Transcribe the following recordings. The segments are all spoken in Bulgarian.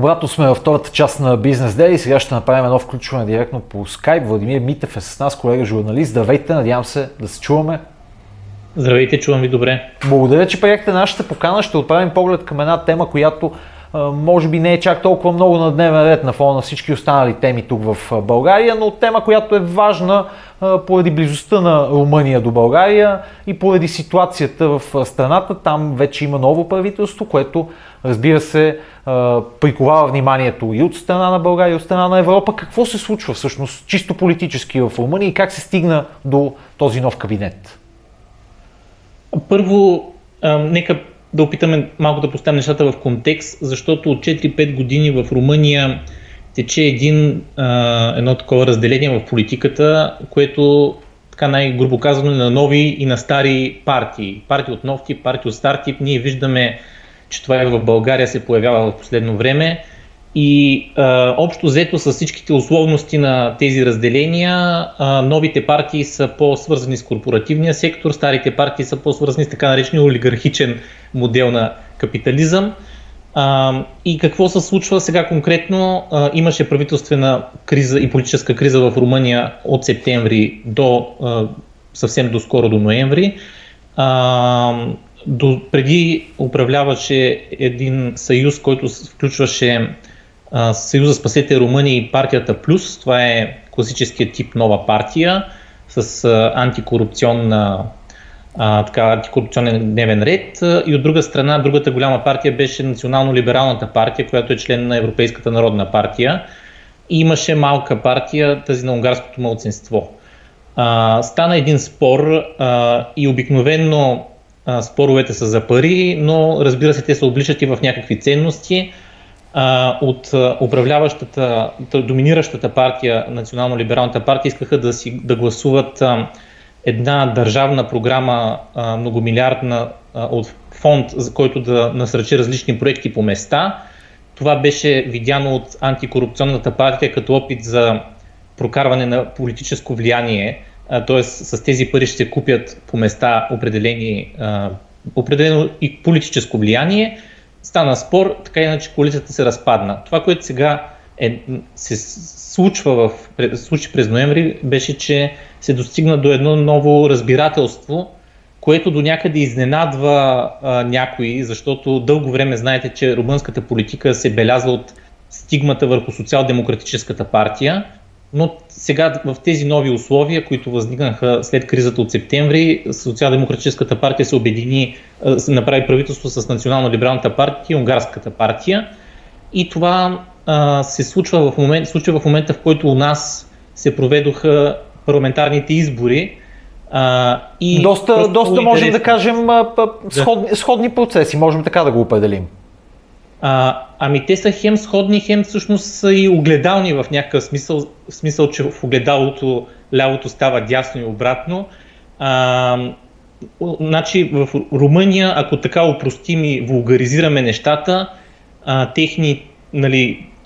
Обратно сме във втората част на Бизнес Day и сега ще направим едно включване директно по Skype. Владимир Митев е с нас, колега журналист. Здравейте, надявам се да се чуваме. Здравейте, чувам ви добре. Благодаря, че приехте нашата покана. Ще отправим поглед към една тема, която може би не е чак толкова много на дневен ред на фона на всички останали теми тук в България, но тема, която е важна поради близостта на Румъния до България и поради ситуацията в страната. Там вече има ново правителство, което, разбира се, приковава вниманието и от страна на България, и от страна на Европа. Какво се случва всъщност чисто политически в Румъния и как се стигна до този нов кабинет? Първо, нека да опитаме малко да поставим нещата в контекст, защото от 4-5 години в Румъния тече едно такова разделение в политиката, което така най-грубо казано е на нови и на стари партии. Партии от нов тип, партии от стар тип. Ние виждаме, че това и в България се появява в последно време. И общо взето с всичките условности на тези разделения, новите партии са по-свързани с корпоративния сектор, старите партии са по-свързани с така наречения олигархичен модел на капитализъм. И какво се случва сега конкретно? Имаше правителствена криза и политическа криза в Румъния от септември до съвсем доскоро до ноември. Преди управляваше един съюз, който включваше Съюза Спасете Румъния и партията Плюс. Това е класическият тип нова партия с антикорупционен дневен ред. И от друга страна, другата голяма партия беше Национално-либералната партия, която е член на Европейската народна партия. И имаше малка партия, тази на унгарското малцинство. Стана един спор и обикновено споровете са за пари, но разбира се, те се обличат и в някакви ценности. От управляващата, доминиращата партия, Национално-либералната партия, искаха да гласуват една държавна програма, многомилиардна от фонд, за който да насръчи различни проекти по места. Това беше видяно от антикорупционната партия като опит за прокарване на политическо влияние, т.е. с тези пари ще се купят по места определено и политическо влияние. Стана спор, така иначе коалицията се разпадна. Това, което сега се случи през ноември, беше, че се достигна до едно ново разбирателство, което до някъде изненадва някои, защото дълго време знаете, че румънската политика се белязва от стигмата върху социал-демократическата партия, но сега в тези нови условия, които възникнаха след кризата от септември, Социал-демократическата партия се обедини, направи правителство с Национално-либералната партия и Унгарската партия. И това се случва в момента, в който у нас се проведоха парламентарните избори. И доста можем да кажем сходни процеси, можем така да го определим. Те са хем сходни, хем всъщност са и огледални в някакъв смисъл, че в огледалото лявото става дясно и обратно. Значи в Румъния, ако така опростим и вулгаризираме нещата,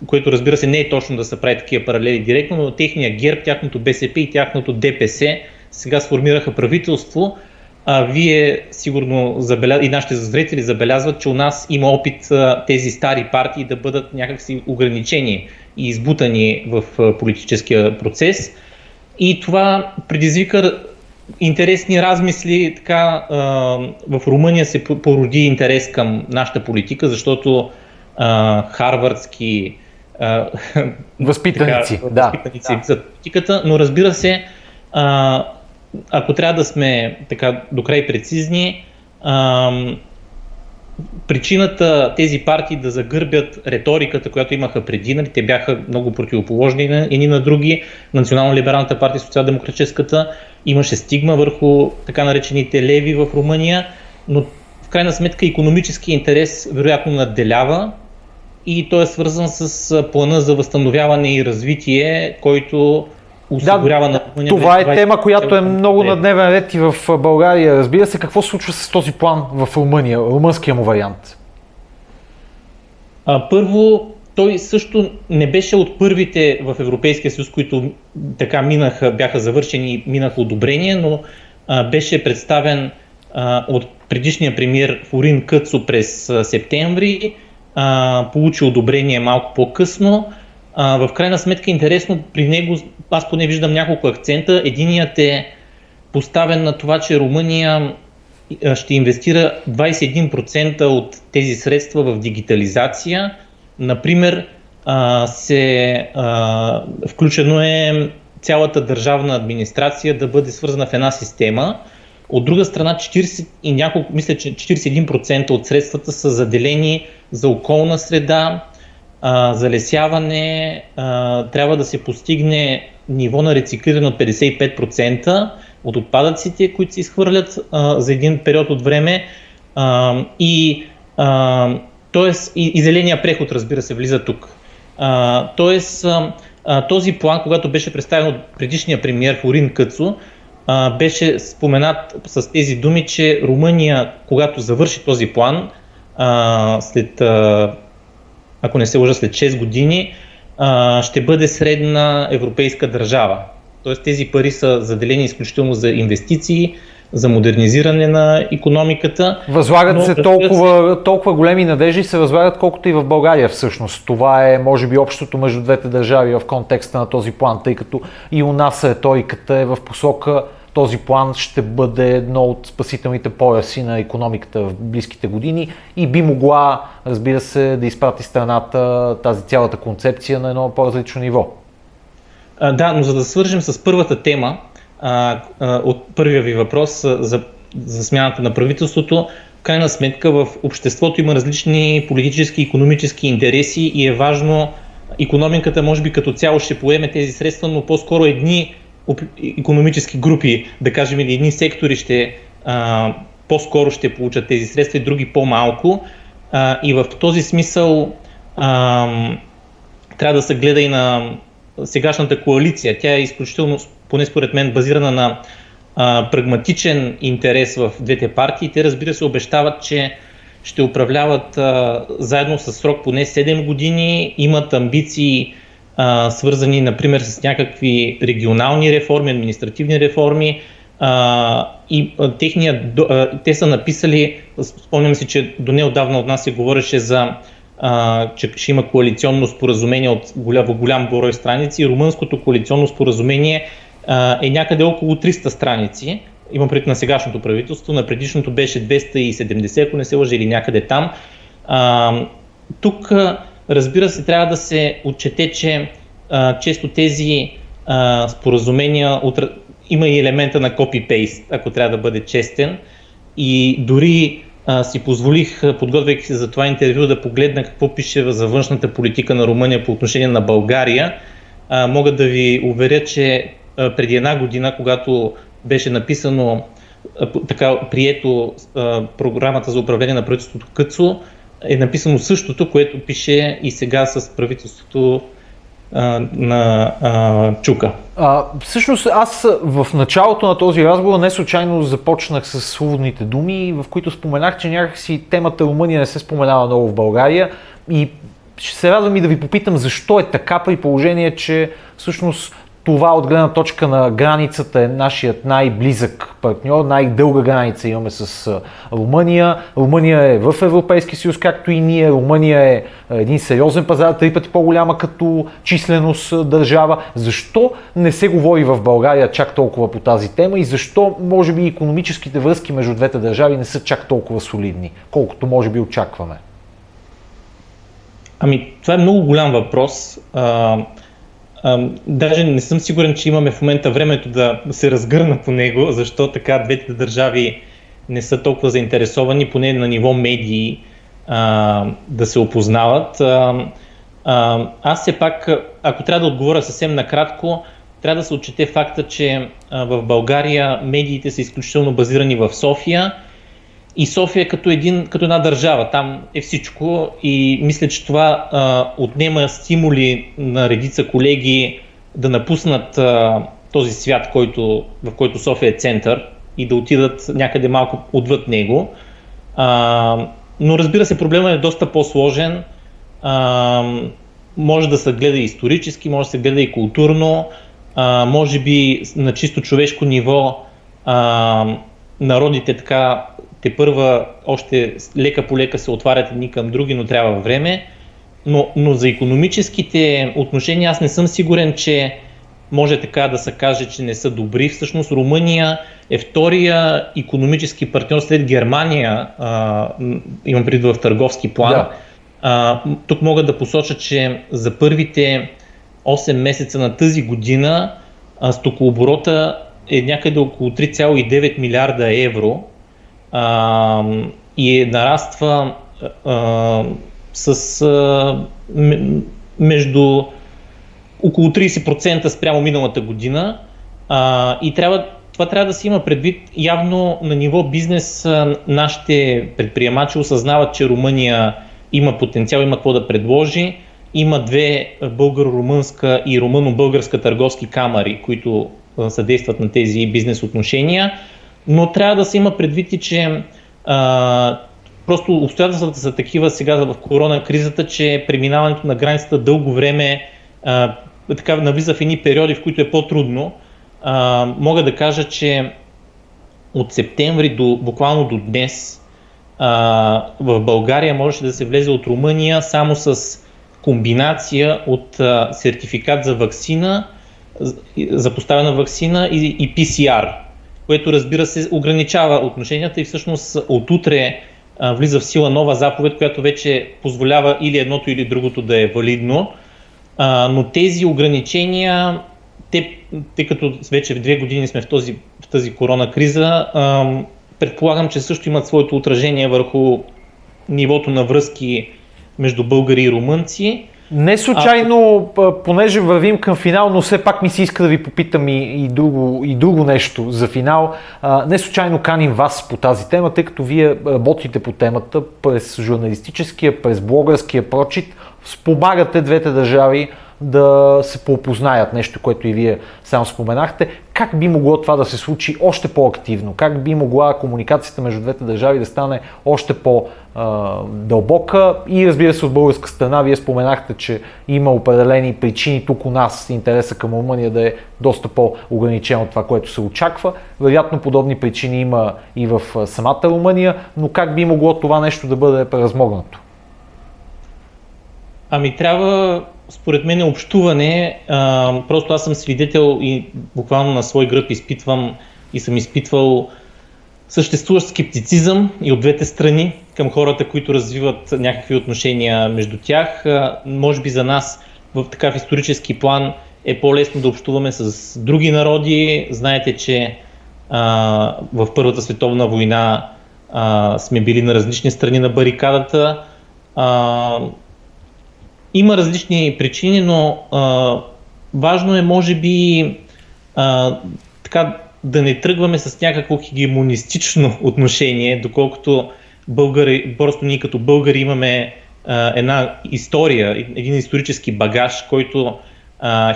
което разбира се не е точно да се прави такива паралели директно, но техния ГЕРБ, тяхното БСП и тяхното ДПС сега сформираха правителство. Вие сигурно и нашите зрители забелязват, че у нас има опит тези стари партии да бъдат някакси ограничени и избутани в политическия процес. И това предизвика интересни размисли. Така, в Румъния се породи интерес към нашата политика, защото харвардски възпитаници за политиката, но разбира се, ако трябва да сме така до край прецизни, причината тези партии да загърбят риториката, която имаха преди, те бяха много противоположни едни на други. Национално-либералната партия, социал-демократическата, имаше стигма върху така наречените леви в Румъния, но в крайна сметка икономически интерес вероятно надделява и той е свързан с плана за възстановяване и развитие, който осигурява на Румъния. Това е тема, която е много на дневен ред и в България. Разбира се, какво случва с този план в Румъния, румънския му вариант? Първо, той също не беше от първите в Европейския съюз, които така бяха завършени и минаха одобрение, но беше представен от предишния премиер Фурин Къцо през септември получи одобрение малко по-късно. В крайна сметка интересно, при него аз поне виждам няколко акцента. Единият е поставен на това, че Румъния ще инвестира 21% от тези средства в дигитализация. Например, включено е цялата държавна администрация да бъде свързана в една система. От друга страна, мисля, че 41% от средствата са заделени за околна среда, залесяване, трябва да се постигне ниво на рециклиране от 55% от отпадъците, които се изхвърлят за един период от време. Тоест и зеления преход, разбира се, влиза тук. Тоест, този план, когато беше представен от предишния премиер Флорин Къцо, беше споменат с тези думи, че Румъния, когато завърши този план, ако не се лъжа, след 6 години, ще бъде средна европейска държава. Тоест тези пари са заделени изключително за инвестиции, за модернизиране на икономиката. Възлагат се толкова големи надежди, се възлагат колкото и в България всъщност. Това е може би общото между двете държави в контекста на този план, тъй като и у нас риториката е в посока този план ще бъде едно от спасителните пояси на икономиката в близките години и би могла, разбира се, да изпрати страната тази цялата концепция на едно по-различно ниво. Да, но за да свържем с първата тема, от първия ви въпрос за смяната на правителството, в крайна сметка в обществото има различни политически и икономически интереси и е важно икономиката може би като цяло ще поеме тези средства, но по-скоро едни икономически групи, да кажем, или едни сектори по-скоро ще получат тези средства и други по-малко. И в този смисъл трябва да се гледа и на сегашната коалиция. Тя е изключително, поне според мен, базирана на прагматичен интерес в двете партии. Те, разбира се, обещават, че ще управляват заедно с срок поне 7 години, имат амбиции свързани, например, с някакви регионални реформи, административни реформи и те са написали, спомням си, че до неотдавна от нас се говореше че ще има коалиционно споразумение от голям брой страници. Румънското коалиционно споразумение е някъде около 300 страници. Имам предвид на сегашното правителство, на предишното беше 270, ако не се лъжа, или някъде там. Тук, разбира се, трябва да се отчете, че често тези споразумения има и елемента на копи-пейст, ако трябва да бъде честен. И дори си позволих, подготвяйки се за това интервю, да погледна какво пише за външната политика на Румъния по отношение на България. Мога да ви уверя, че преди една година, когато беше написано прието програмата за управление на правителството Къцо, е написано същото, което пише и сега с правителството на Чука. Всъщност аз в началото на този разговор не случайно започнах с уводните думи, в които споменах, че някакси темата Румъния не се споменава много в България и ще се радвам и да ви попитам защо е така, при положение, че всъщност това от гледна точка на границата е нашият най-близък партньор, най-дълга граница имаме с Румъния. Румъния е в Европейския съюз, както и ние. Румъния е един сериозен пазар, 3 пъти по-голяма като численост държава. Защо не се говори в България чак толкова по тази тема и защо може би икономическите връзки между двете държави не са чак толкова солидни, колкото може би очакваме? Това е много голям въпрос. Даже не съм сигурен, че имаме в момента времето да се разгърна по него, защо така двете държави не са толкова заинтересовани, поне на ниво медии, да се опознават. Аз все пак, ако трябва да отговоря съвсем накратко, трябва да се отчете факта, че в България медиите са изключително базирани в София и София като една държава, там е всичко и мисля, че това отнема стимули на редица колеги да напуснат този свят, в който София е център и да отидат някъде малко отвъд него. Но разбира се, проблемът е доста по-сложен, може да се гледа и исторически, може да се гледа и културно, може би на чисто човешко ниво народите така тепърва още лека по лека се отварят едни към други, но трябва време. Но за икономическите отношения аз не съм сигурен, че може така да се каже, че не са добри. Всъщност Румъния е втория икономически партньор след Германия, имам предвид в търговски план. Да. Тук мога да посоча, че за първите 8 месеца на тази година стокооборота е някъде около 3,9 милиарда евро и това с между около 30% спрямо миналата година и това трябва да се има предвид. Явно на ниво бизнес нашите предприемачи осъзнават, че Румъния има потенциал, има какво да предложи. Има две българо-румънска и румъно-българска търговски камари, които съдействат на тези бизнес отношения, но трябва да се има предвид и, че просто обстоятелствата са такива сега в корона кризата, че преминаването на границата дълго време така навлиза в едни периоди, в които е по-трудно. Мога да кажа, че от септември буквално до днес в България можеше да се влезе от Румъния само с комбинация от сертификат за ваксина, за поставена ваксина и PCR, което разбира се ограничава отношенията и всъщност от утре влиза в сила нова заповед, която вече позволява или едното или другото да е валидно, но тези ограничения, тъй като вече 2 години сме в тази корона криза, предполагам, че също имат своето отражение върху нивото на връзки между българи и румънци. Не случайно, понеже вървим към финал, но все пак ми се иска да ви попитам и друго нещо за финал. Не случайно каним вас по тази тема, тъй като вие работите по темата през журналистическия, през блогърския прочит, спомагате двете държави да се поопознаят, нещо, което и вие само споменахте. Как би могло това да се случи още по-активно? Как би могла комуникацията между двете държави да стане още по-дълбока? И разбира се, от българска страна, вие споменахте, че има определени причини тук у нас интереса към Румъния да е доста по-ограничен от това, което се очаква. Вероятно подобни причини има и в самата Румъния, но как би могло това нещо да бъде преразмогнато? Трябва според мен общуване. Просто аз съм свидетел и буквално на свой гръб изпитвам и съм изпитвал съществуващ скептицизъм и от двете страни към хората, които развиват някакви отношения между тях. Може би за нас в такъв исторически план е по-лесно да общуваме с други народи. Знаете, че в Първата световна война сме били на различни страни на барикадата. Има различни причини, но важно е може би така да не тръгваме с някакво хегемонистично отношение, доколкото просто ние като българи имаме една история, един исторически багаж, който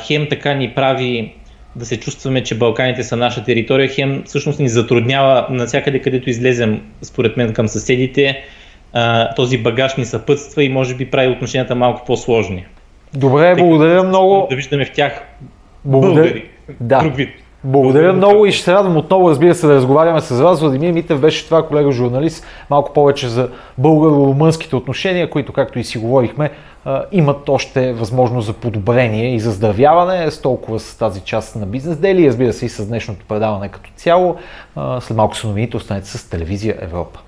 хем така ни прави да се чувстваме, че Балканите са наша територия, хем всъщност ни затруднява навсякъде, където излезем, според мен, към съседите. Този багаж ни съпътства и може би прави отношенията малко по-сложни. Добре, благодаря много. Да виждаме в тях българи. Друг вид. Благодаря много и ще се радвам отново, разбира се, да разговаряме с вас. Владимир Митев беше това колега журналист, малко повече за българо-румънските отношения, които, както и си говорихме, имат още възможност за подобрение и за заздравяване, с толкова с тази част на Бизнес Дейли, разбира се и с днешното предаване като цяло. След малко са новините, останете с телевизия Европа.